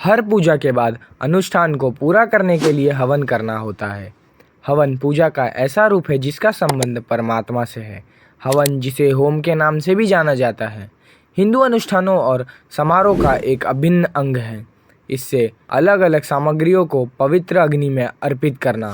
हर पूजा के बाद अनुष्ठान को पूरा करने के लिए हवन करना होता है। हवन पूजा का ऐसा रूप है जिसका संबंध परमात्मा से है। हवन, जिसे होम के नाम से भी जाना जाता है, हिंदू अनुष्ठानों और समारोह का एक अभिन्न अंग है। इससे अलग अलग सामग्रियों को पवित्र अग्नि में अर्पित करना,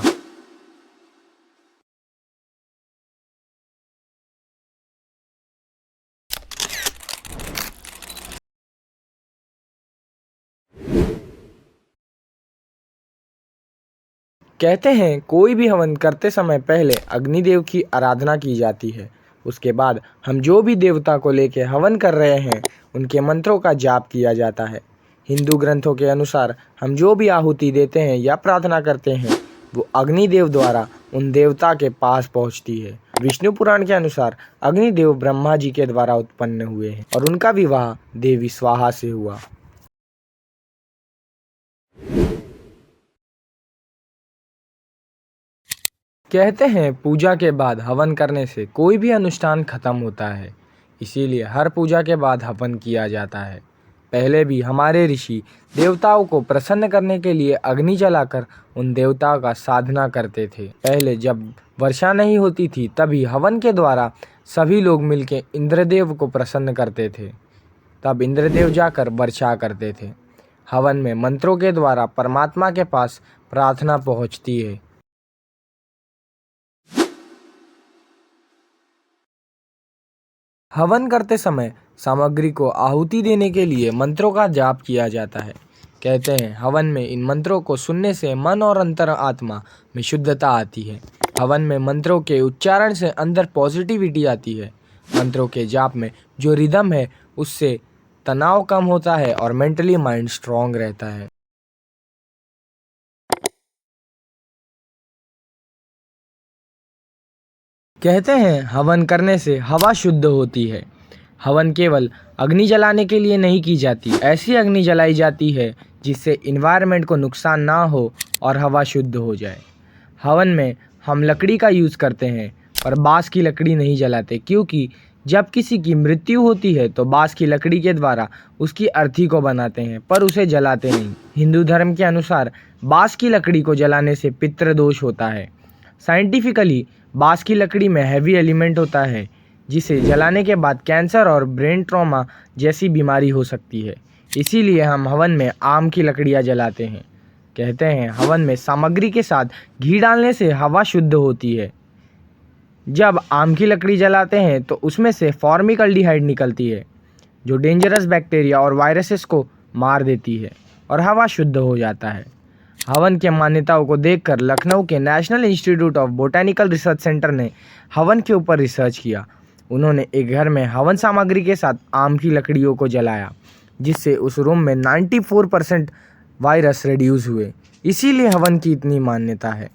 कहते हैं कोई भी हवन करते समय पहले अग्निदेव की आराधना की जाती है। उसके बाद हम जो भी देवता को लेके हवन कर रहे हैं उनके मंत्रों का जाप किया जाता है। हिंदू ग्रंथों के अनुसार हम जो भी आहुति देते हैं या प्रार्थना करते हैं वो अग्निदेव द्वारा उन देवता के पास पहुंचती है। विष्णु पुराण के अनुसार अग्निदेव ब्रह्मा जी के द्वारा उत्पन्न हुए हैं और उनका विवाह देवी स्वाहा से हुआ। कहते हैं पूजा के बाद हवन करने से कोई भी अनुष्ठान खत्म होता है, इसीलिए हर पूजा के बाद हवन किया जाता है। पहले भी हमारे ऋषि देवताओं को प्रसन्न करने के लिए अग्नि जलाकर उन देवताओं का साधना करते थे। पहले जब वर्षा नहीं होती थी तभी हवन के द्वारा सभी लोग मिलकर इंद्रदेव को प्रसन्न करते थे। तब इंद्रदेव जाकर वर्षा करते थे। हवन में मंत्रों के द्वारा परमात्मा के पास प्रार्थना पहुंचती है। हवन करते समय सामग्री को आहुति देने के लिए मंत्रों का जाप किया जाता है। कहते हैं हवन में इन मंत्रों को सुनने से मन और अंतर आत्मा में शुद्धता आती है। हवन में मंत्रों के उच्चारण से अंदर पॉजिटिविटी आती है। मंत्रों के जाप में जो रिदम है उससे तनाव कम होता है और मेंटली माइंड स्ट्रांग रहता है। कहते हैं हवन करने से हवा शुद्ध होती है। हवन केवल अग्नि जलाने के लिए नहीं की जाती, ऐसी अग्नि जलाई जाती है जिससे इन्वायरमेंट को नुकसान ना हो और हवा शुद्ध हो जाए। हवन में हम लकड़ी का यूज़ करते हैं पर बांस की लकड़ी नहीं जलाते, क्योंकि जब किसी की मृत्यु होती है तो बांस की लकड़ी के द्वारा उसकी अर्थी को बनाते हैं पर उसे जलाते नहीं। हिंदू धर्म के अनुसार बांस की लकड़ी को जलाने से पितृदोष होता है। साइंटिफिकली बांस की लकड़ी में हैवी एलिमेंट होता है जिसे जलाने के बाद कैंसर और ब्रेन ट्रॉमा जैसी बीमारी हो सकती है। इसीलिए हम हवन में आम की लकड़ियाँ जलाते हैं। कहते हैं हवन में सामग्री के साथ घी डालने से हवा शुद्ध होती है। जब आम की लकड़ी जलाते हैं तो उसमें से फॉर्मिकल्डिहाइड निकलती है जो डेंजरस बैक्टीरिया और वायरसेस को मार देती है और हवा शुद्ध हो जाता है। हवन के मान्यताओं को देखकर लखनऊ के national institute of botanical research centre ने हवन के ऊपर रिसर्च किया। उन्होंने एक घर में हवन सामग्री के साथ आम की लकड़ियों को जलाया, जिससे उस रूम में 94% वायरस रिड्यूस हुए। इसीलिए हवन की इतनी मान्यता है।